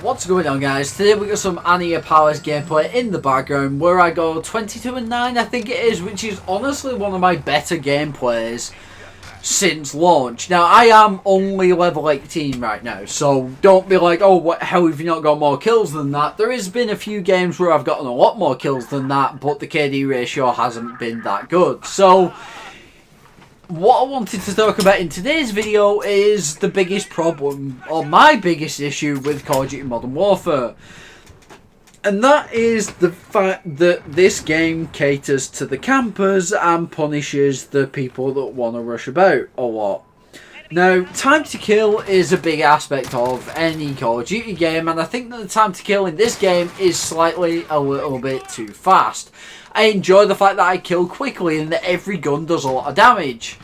What's going on, guys? Today we got some Anya Powers gameplay in the background where I go 22-9 I think it is, which is honestly one of my better gameplays since launch. Now I am only level 18 right now, so don't be like, oh, how have you not got more kills than that? There has been a few games where I've gotten a lot more kills than that, but the KD ratio hasn't been that good. So what I wanted to talk about in today's video is the biggest problem, or my biggest issue with Call of Duty Modern Warfare. And that is the fact that this game caters to the campers and punishes the people that want to rush about a lot. Now, time to kill is a big aspect of any Call of Duty game, and I think that the time to kill in this game is slightly a little bit too fast. I enjoy the fact that I kill quickly and that every gun does a lot of damage.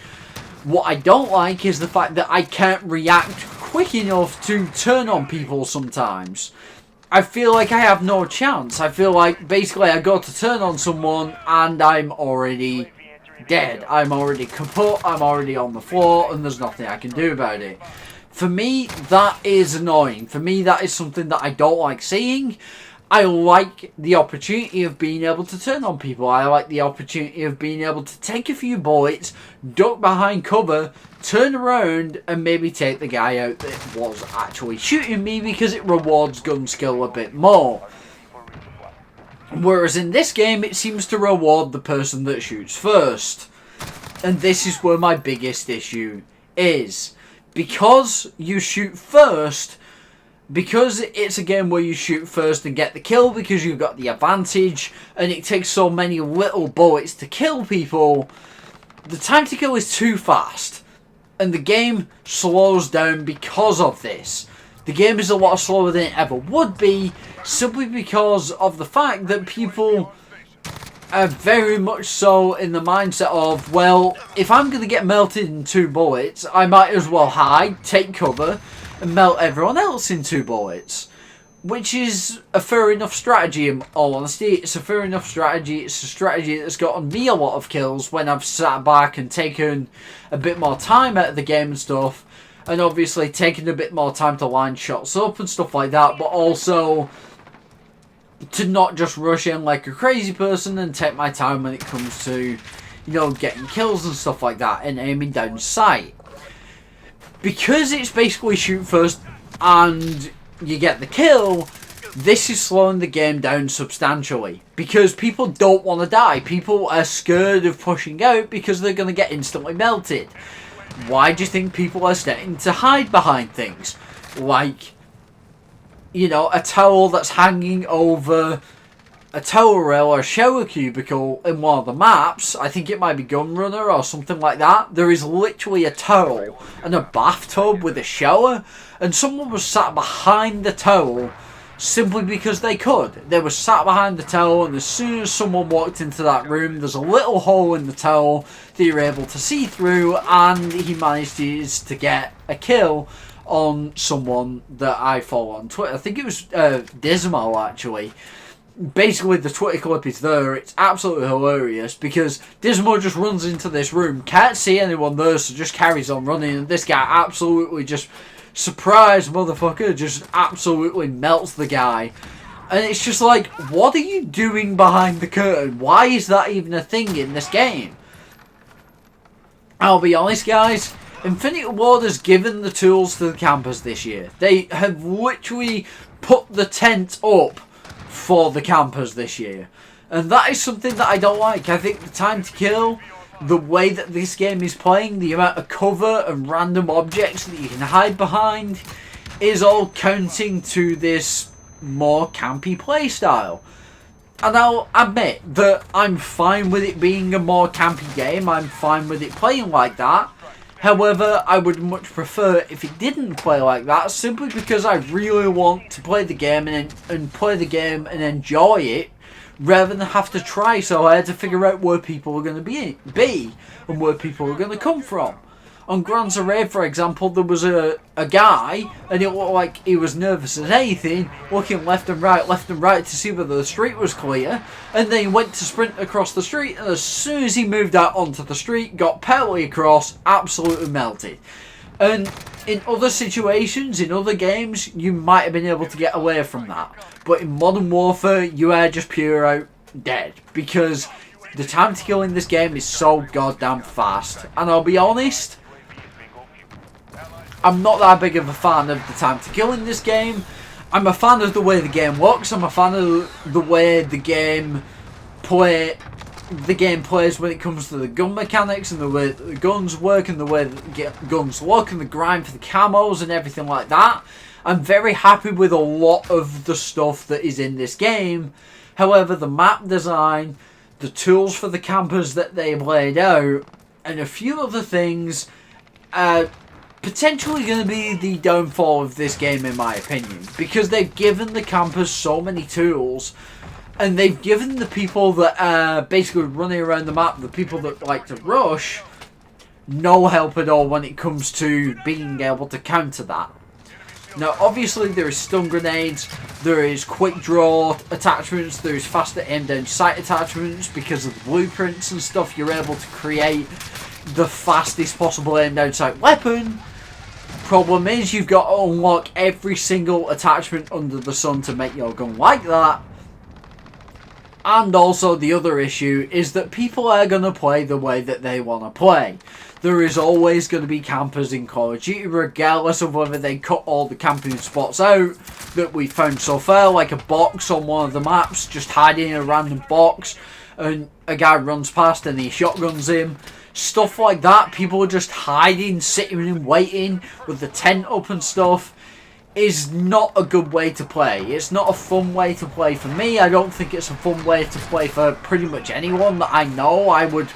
What I don't like is the fact that I can't react quick enough to turn on people sometimes. I feel like I have no chance. I feel like basically I go to turn on someone and I'm already dead. I'm already kaput, I'm already on the floor, and there's nothing I can do about it. For me, that is annoying. For me, that is something that I don't like seeing. I like the opportunity of being able to turn on people. I like the opportunity of being able to take a few bullets, duck behind cover, turn around, and maybe take the guy out that was actually shooting me, because it rewards gun skill a bit more. Whereas in this game, it seems to reward the person that shoots first. And this is where my biggest issue is. Because you shoot first, because it's a game where you shoot first and get the kill because you've got the advantage, and it takes so many little bullets to kill people, the time to kill is too fast. And the game slows down because of this. The game is a lot slower than it ever would be, simply because of the fact that people are very much so in the mindset of, well, if I'm going to get melted in 2 bullets, I might as well hide, take cover, and melt everyone else in 2 bullets. Which is a fair enough strategy, in all honesty. It's a fair enough strategy. It's a strategy that's gotten me a lot of kills when I've sat back and taken a bit more time out of the game and stuff. And obviously taken a bit more time to line shots up and stuff like that. But also to not just rush in like a crazy person and take my time when it comes to, you know, getting kills and stuff like that and aiming down sight. Because it's basically shoot first and you get the kill, this is slowing the game down substantially. Because people don't want to die. People are scared of pushing out because they're going to get instantly melted. Why do you think people are starting to hide behind things? Like, you know, a towel that's hanging over a towel rail or a shower cubicle in one of the maps. I think it might be Gunrunner or something like that. There is literally a towel and a bathtub with a shower, and someone was sat behind the towel simply because they could. They were sat behind the towel, and as soon as someone walked into that room, there's a little hole in the towel that you're able to see through, and he managed to get a kill on someone that I follow on Twitter. I think it was Dismal, actually. Basically, the Twitter clip is there. It's absolutely hilarious because Dismal just runs into this room, can't see anyone there, so just carries on running, and this guy absolutely just, surprise motherfucker, just absolutely melts the guy. And it's just like, what are you doing behind the curtain? Why is that even a thing in this game? I'll be honest, guys, Infinity Ward has given the tools to the campers this year. They have literally put the tent up for the campers this year, and that is something that I don't like. I think the time to kill, the way that this game is playing, the amount of cover and random objects that you can hide behind, is all counting to this more campy playstyle. And I'll admit that I'm fine with it being a more campy game. I'm fine with it playing like that. However, I would much prefer if it didn't play like that, simply because I really want to play the game and play the game and enjoy it, rather than have to try so hard to figure out where people are going to be and where people are going to come from. On Grand Raid, for example, there was a guy, and it looked like he was nervous as anything, looking left and right to see whether the street was clear, and then he went to sprint across the street, and as soon as he moved out onto the street, got partly across, absolutely melted. And In other situations, in other games, you might have been able to get away from that. But in Modern Warfare, you are just pure out dead. Because the time to kill in this game is so goddamn fast. And I'll be honest, I'm not that big of a fan of the time to kill in this game. I'm a fan of the way the game looks. I'm a fan of the way the game plays when it comes to the gun mechanics and the way the guns work and the way the guns look and the grind for the camos and everything like that. I'm very happy with a lot of the stuff that is in this game. However, the map design, the tools for the campers that they've laid out, and a few other things are potentially going to be the downfall of this game, in my opinion, because they've given the campers so many tools, and they've given the people that are basically running around the map, the people that like to rush, no help at all when it comes to being able to counter that. Now, obviously, there is stun grenades, there is quick draw attachments, there is faster aim down sight attachments because of the blueprints and stuff. You're able to create the fastest possible aim down sight weapon. Problem is, you've got to unlock every single attachment under the sun to make your gun like that. And also, the other issue is that people are going to play the way that they want to play. There is always going to be campers in Call of Duty, regardless of whether they cut all the camping spots out that we found so far, like a box on one of the maps, just hiding in a random box, and a guy runs past and he shotguns him. Stuff like that, people are just hiding, sitting and waiting with the tent up and stuff, is not a good way to play. It's not a fun way to play for me. I don't think it's a fun way to play for pretty much anyone that I know. I would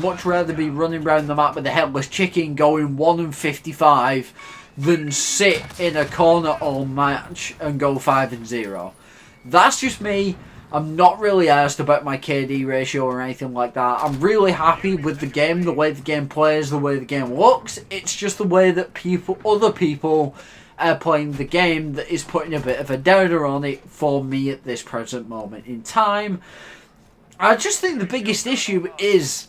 much rather be running around the map with a headless chicken going 1-55 than sit in a corner all match and go 5-0. That's just me. I'm not really asked about my KD ratio or anything like that. I'm really happy with the game, the way the game plays, the way the game looks. It's just the way that other people are playing the game that is putting a bit of a downer on it for me at this present moment in time. I just think the biggest issue is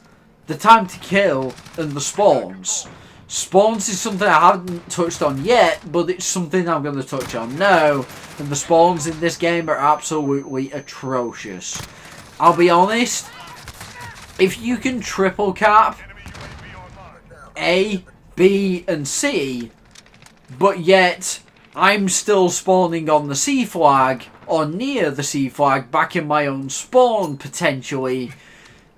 the time to kill and the spawns. Spawns is something I haven't touched on yet, but it's something I'm going to touch on now. And the spawns in this game are absolutely atrocious. I'll be honest, if you can triple cap A, B and C, but yet I'm still spawning on the C flag or near the C flag back in my own spawn potentially,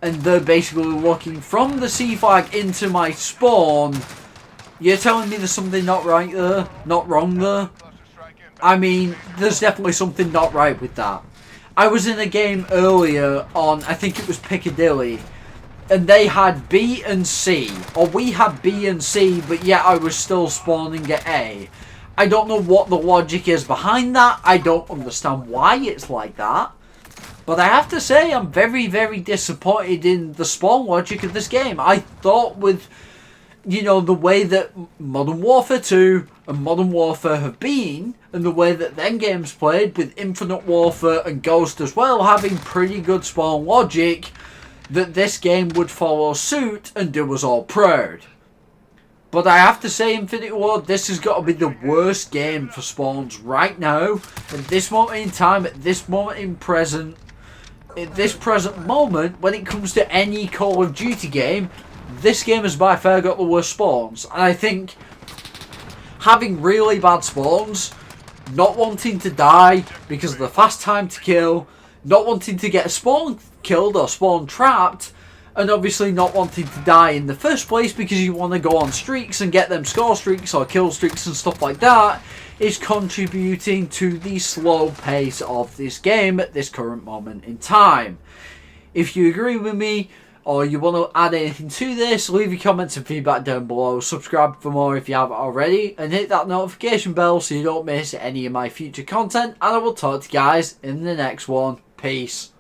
and they're basically walking from the C flag into my spawn, you're telling me there's something not right there? Not wrong there? I mean, there's definitely something not right with that. I was in a game earlier on, I think it was Piccadilly, and they had B and C, or we had B and C, but yet I was still spawning at A. I don't know what the logic is behind that. I don't understand why it's like that. But I have to say, I'm very, very disappointed in the spawn logic of this game. I thought with, you know, the way that Modern Warfare 2 and Modern Warfare have been, and the way that them games played, with Infinite Warfare and Ghost as well, having pretty good spawn logic, that this game would follow suit and do us all proud. But I have to say, Infinite Ward, this has got to be the worst game for spawns right now, at this moment in time, at this moment at this present moment, when it comes to any Call of Duty game, this game has by far got the worst spawns. And I think having really bad spawns, not wanting to die because of the fast time to kill, not wanting to get a spawn killed or spawn trapped, and obviously not wanting to die in the first place because you want to go on streaks and get them score streaks or kill streaks and stuff like that, is contributing to the slow pace of this game at this current moment in time. If you agree with me, or you want to add anything to this, leave your comments and feedback down below. Subscribe for more if you haven't already, and hit that notification bell so you don't miss any of my future content, and I will talk to you guys in the next one. Peace.